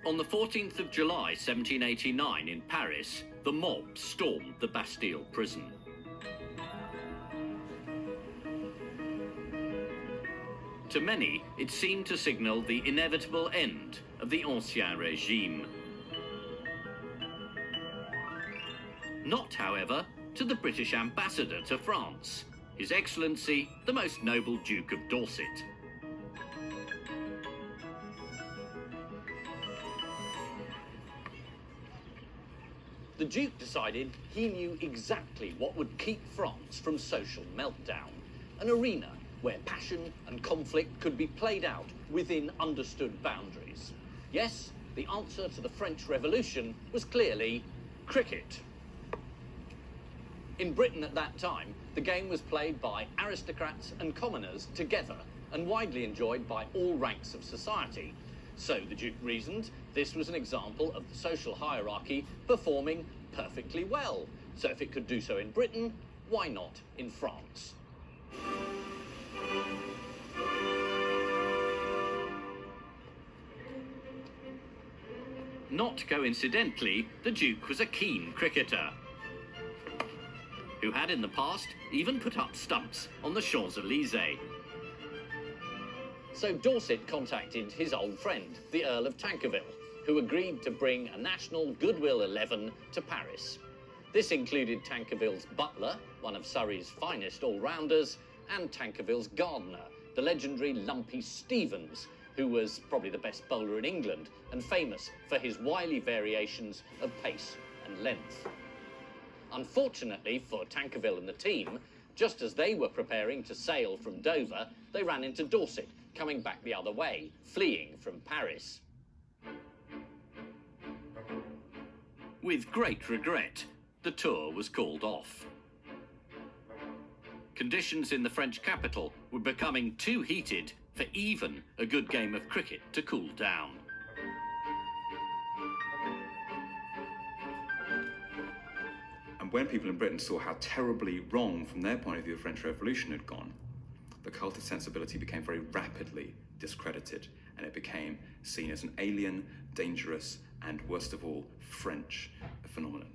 On the 14th of July 1789 in Paris, the mob stormed the Bastille prison. To many, it seemed to signal the inevitable end of the Ancien Régime. Not, however, to the British ambassador to France, His Excellency, the Most Noble Duke of Dorset. The Duke decided he knew exactly what would keep France from social meltdown, an arena where passion and conflict could be played out within understood boundaries. Yes, the answer to the French Revolution was clearly cricket. In Britain at that time, the game was played by aristocrats and commoners together and widely enjoyed by all ranks of society. So the Duke reasoned this was an example of the social hierarchy performing perfectly well. So if it could do so in Britain, why not in France? Not coincidentally, the Duke was a keen cricketer who had in the past even put up stumps on the Champs-Élysées. So Dorset contacted his old friend, the Earl of Tankerville, who agreed to bring a national Goodwill 11 to Paris. This included Tankerville's butler, one of Surrey's finest all-rounders, and Tankerville's gardener, the legendary Lumpy Stevens, who was probably the best bowler in England and famous for his wily variations of pace and length. Unfortunately for Tankerville and the team, just as they were preparing to sail from Dover, they ran into Dorset, coming back the other way, fleeing from Paris. With great regret, the tour was called off. Conditions in the French capital were becoming too heated for even a good game of cricket to cool down. And when people in Britain saw how terribly wrong, from their point of view, the French Revolution had gone, the cult of sensibility became very rapidly discredited, and it became seen as an alien, dangerous, and worst of all, French phenomenon.